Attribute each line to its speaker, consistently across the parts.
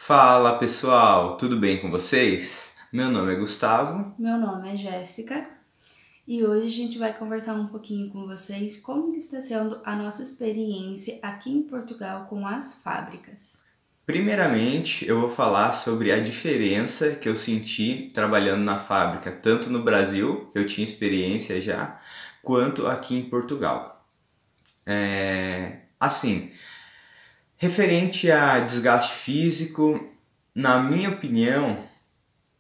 Speaker 1: Fala pessoal, tudo bem com vocês? Meu nome é Gustavo.
Speaker 2: Meu nome é Jéssica e hoje a gente vai conversar um pouquinho com vocês como que está sendo a nossa experiência aqui em Portugal com as fábricas.
Speaker 1: Primeiramente, eu vou falar sobre a diferença que eu senti trabalhando na fábrica, tanto no Brasil, que eu tinha experiência já, quanto aqui em Portugal. Assim, referente a desgaste físico, na minha opinião,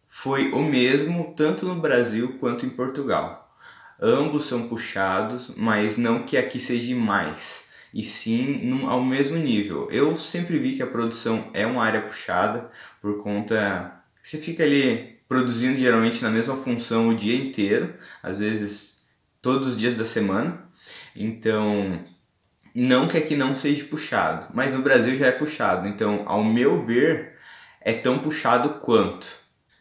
Speaker 1: foi o mesmo tanto no Brasil quanto em Portugal. Ambos são puxados, mas não que aqui seja mais, e sim ao mesmo nível. Eu sempre vi que a produção é uma área puxada, por conta que você fica ali produzindo geralmente na mesma função o dia inteiro, às vezes todos os dias da semana. Então, não que aqui não seja puxado, mas no Brasil já é puxado. Então, ao meu ver, é tão puxado quanto.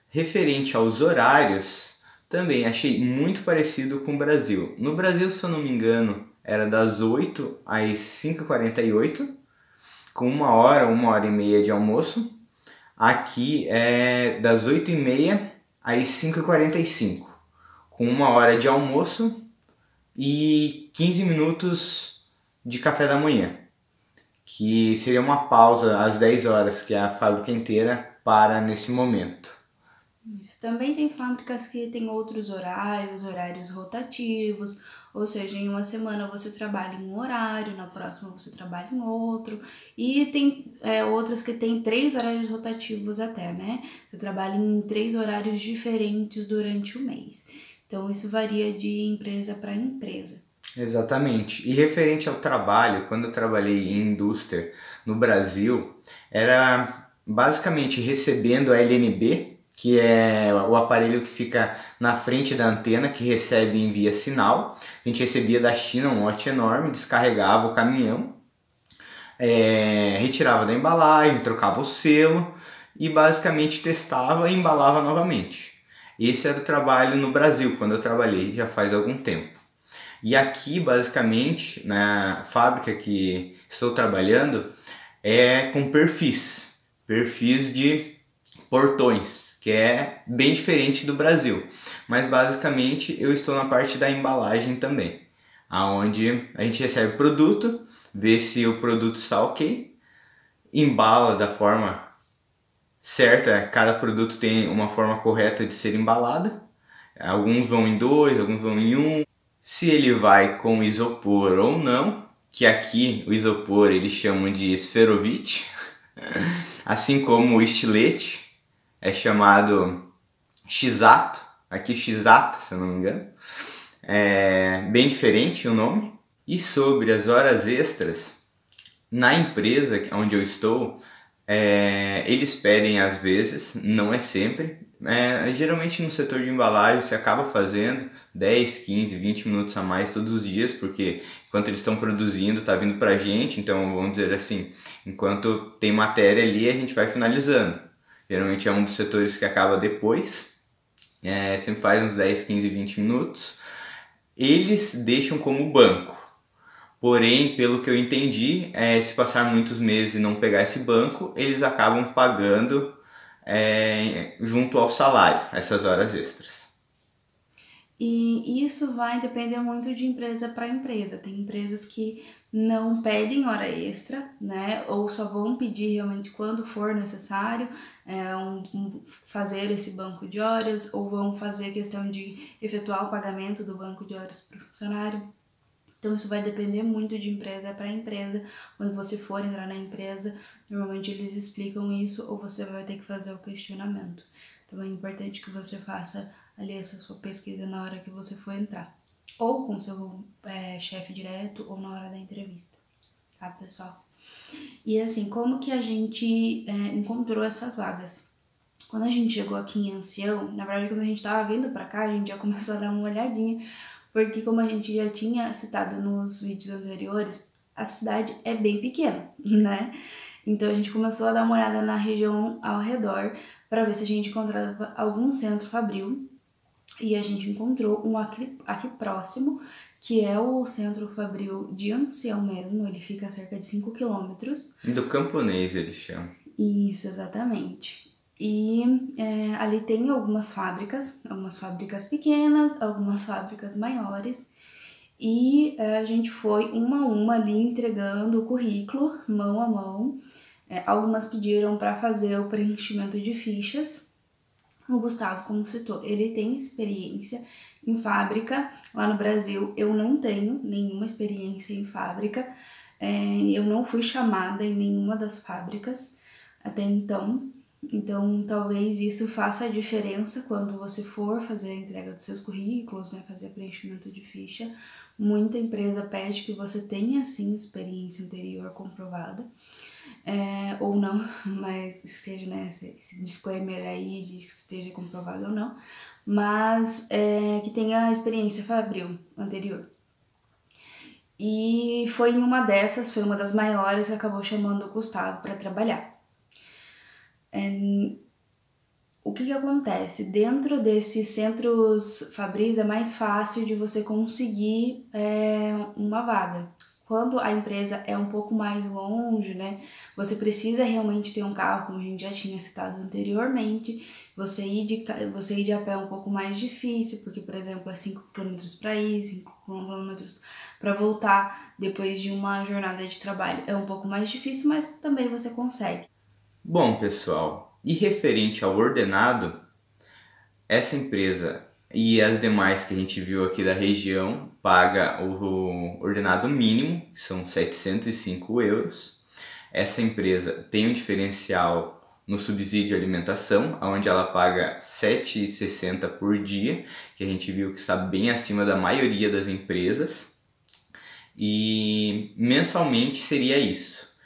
Speaker 1: Referente aos horários, também achei muito parecido com o Brasil. No Brasil, se eu não me engano, era das 8 às 5h48, com uma hora e meia de almoço. Aqui é das 8h30 às 5h45, com uma hora de almoço e 15 minutos de café da manhã, que seria uma pausa às 10 horas, que a fábrica inteira para nesse momento.
Speaker 2: Isso. Também tem fábricas que têm outros horários rotativos, ou seja, em uma semana você trabalha em um horário, na próxima você trabalha em outro, e tem outras que têm 3 horários rotativos até, né? Você trabalha em 3 horários diferentes durante o mês. Então isso varia de empresa para empresa.
Speaker 1: Exatamente. E referente ao trabalho, quando eu trabalhei em indústria no Brasil, era basicamente recebendo a LNB, que é o aparelho que fica na frente da antena, que recebe e envia sinal. A gente recebia da China um lote enorme, descarregava o caminhão, retirava da embalagem, trocava o selo e basicamente testava e embalava novamente. Esse era o trabalho no Brasil, quando eu trabalhei, já faz algum tempo. E aqui, basicamente, na fábrica que estou trabalhando, é com perfis de portões, que é bem diferente do Brasil. Mas basicamente eu estou na parte da embalagem também, aonde a gente recebe o produto, vê se o produto está ok, embala da forma certa, cada produto tem uma forma correta de ser embalada. Alguns vão em dois, alguns vão em um. Se ele vai com isopor ou não, que aqui o isopor eles chamam de esferovite, assim como o estilete é chamado X-Ato, aqui X-Ato, se eu não me engano, é bem diferente o nome. E sobre as horas extras, na empresa onde eu estou, eles pedem às vezes, não é sempre. Geralmente no setor de embalagem você acaba fazendo 10, 15, 20 minutos a mais todos os dias, porque enquanto eles estão produzindo está vindo pra gente, então vamos dizer assim, enquanto tem matéria ali a gente vai finalizando. Geralmente é um dos setores que acaba depois, sempre faz uns 10, 15, 20 minutos. Eles deixam como banco. Porém, pelo que eu entendi, se passar muitos meses e não pegar esse banco, eles acabam pagando junto ao salário, essas horas extras.
Speaker 2: E isso vai depender muito de empresa para empresa. Tem empresas que não pedem hora extra, né? Ou só vão pedir realmente quando for necessário fazer esse banco de horas, ou vão fazer questão de efetuar o pagamento do banco de horas para o funcionário. Então isso vai depender muito de empresa para empresa. Quando você for entrar na empresa, normalmente eles explicam isso ou você vai ter que fazer o questionamento. Então é importante que você faça ali essa sua pesquisa na hora que você for entrar. Ou com seu chefe direto ou na hora da entrevista. Tá, pessoal? E assim, como que a gente encontrou essas vagas? Quando a gente chegou aqui em Ancião, na verdade quando a gente tava vindo pra cá, a gente já começou a dar uma olhadinha, porque como a gente já tinha citado nos vídeos anteriores, a cidade é bem pequena, né? Então a gente começou a dar uma olhada na região ao redor para ver se a gente encontrava algum centro fabril. E a gente encontrou um aqui próximo, que é o Centro Fabril de Ancião mesmo, ele fica a cerca de 5 quilômetros.
Speaker 1: Do camponês eles chamam.
Speaker 2: Isso, exatamente. E ali tem algumas fábricas pequenas, algumas fábricas maiores. E a gente foi uma a uma ali entregando o currículo, mão a mão. Algumas pediram para fazer o preenchimento de fichas. O Gustavo, como citou, ele tem experiência em fábrica. Lá no Brasil, eu não tenho nenhuma experiência em fábrica. Eu não fui chamada em nenhuma das fábricas até então. Então, talvez isso faça a diferença quando você for fazer a entrega dos seus currículos, né, fazer preenchimento de ficha. Muita empresa pede que você tenha, sim, experiência anterior comprovada. Ou não, mas seja, né, esse disclaimer aí de que esteja comprovado ou não, mas que tenha experiência fabril anterior. E foi em uma dessas, foi uma das maiores, que acabou chamando o Gustavo para trabalhar. O que acontece? Dentro desses centros fabris é mais fácil de você conseguir uma vaga. Quando a empresa é um pouco mais longe, né? Você precisa realmente ter um carro, como a gente já tinha citado anteriormente. Você ir de a pé é um pouco mais difícil, porque, por exemplo, é 5 km para ir, 5 km para voltar depois de uma jornada de trabalho. É um pouco mais difícil, mas também você consegue.
Speaker 1: Bom, pessoal, e referente ao ordenado, essa empresa e as demais que a gente viu aqui da região paga o ordenado mínimo, que são 705 euros. Essa empresa tem um diferencial no subsídio de alimentação, onde ela paga 7,60 por dia, que a gente viu que está bem acima da maioria das empresas. E mensalmente seria isso.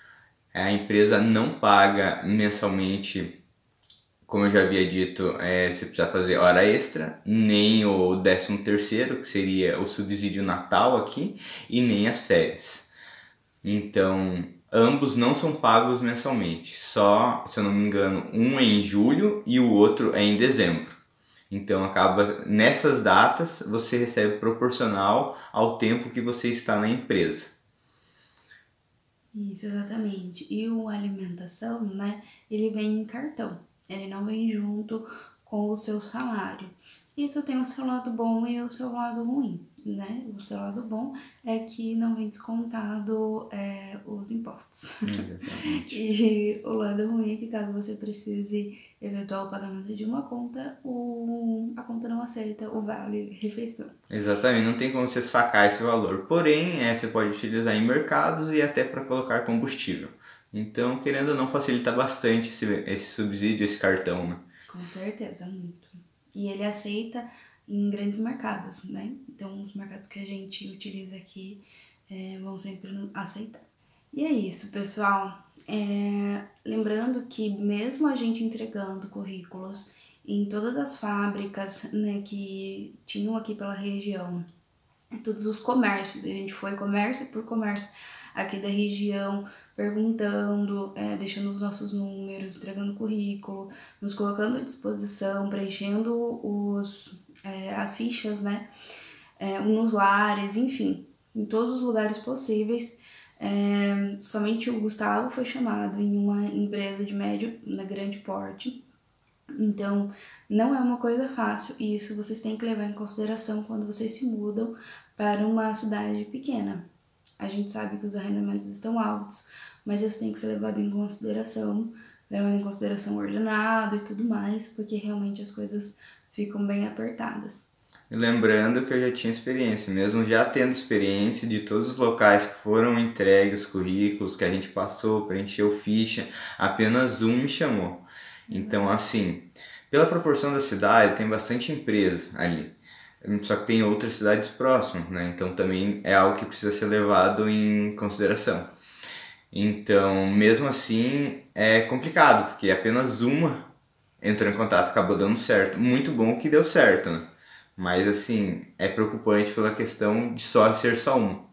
Speaker 1: A empresa não paga mensalmente, como eu já havia dito, você precisa fazer hora extra, nem o 13º, que seria o subsídio Natal aqui, e nem as férias. Então, ambos não são pagos mensalmente, só, se eu não me engano, um é em julho e o outro é em dezembro. Então, acaba nessas datas, você recebe proporcional ao tempo que você está na empresa.
Speaker 2: Isso, exatamente. E o alimentação, né, ele vem em cartão. Ele não vem junto com o seu salário. Isso tem o seu lado bom e o seu lado ruim, né? O seu lado bom é que não vem descontado os impostos.
Speaker 1: Exatamente.
Speaker 2: E o lado ruim é que caso você precise eventual pagamento de uma conta, a conta não aceita o vale refeição.
Speaker 1: Exatamente, não tem como você sacar esse valor. Porém, você pode utilizar em mercados e até para colocar combustível. Então, querendo ou não, facilita bastante esse subsídio, esse cartão, né?
Speaker 2: Com certeza, muito. E ele aceita em grandes mercados, né? Então, os mercados que a gente utiliza aqui vão sempre aceitar. E é isso, pessoal. Lembrando que mesmo a gente entregando currículos em todas as fábricas, né, que tinham aqui pela região, todos os comércios, a gente foi comércio por comércio aqui da região, perguntando, deixando os nossos números, entregando currículo, nos colocando à disposição, preenchendo as fichas, né, nos lares, enfim, em todos os lugares possíveis. Somente o Gustavo foi chamado em uma empresa de médio, grande porte. Então, não é uma coisa fácil e isso vocês têm que levar em consideração quando vocês se mudam para uma cidade pequena. A gente sabe que os arrendamentos estão altos, mas isso tem que ser levado em consideração, levando em consideração o ordenado e tudo mais, porque realmente as coisas ficam bem apertadas.
Speaker 1: E lembrando que eu já tinha experiência, mesmo já tendo experiência de todos os locais que foram entregues, currículos que a gente passou, preencheu ficha, apenas um me chamou. Então, assim, pela proporção da cidade, tem bastante empresa ali. Só que tem outras cidades próximas, né? Então também é algo que precisa ser levado em consideração. Então, mesmo assim, é complicado, porque apenas uma entrou em contato, acabou dando certo. Muito bom que deu certo, né? Mas, assim, é preocupante pela questão de só ser só uma.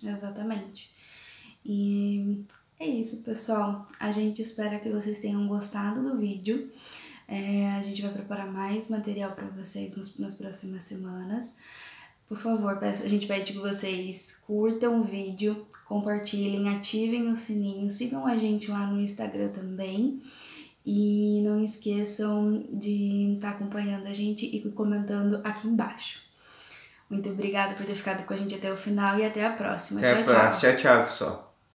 Speaker 2: Exatamente. E é isso, pessoal. A gente espera que vocês tenham gostado do vídeo. A gente vai preparar mais material para vocês nas próximas semanas. Por favor, a gente pede que vocês curtam o vídeo, compartilhem, ativem o sininho, sigam a gente lá no Instagram também. E não esqueçam de estar acompanhando a gente e comentando aqui embaixo. Muito obrigada por ter ficado com a gente até o final e até a próxima.
Speaker 1: Até a próxima. Tchau, tchau, pessoal.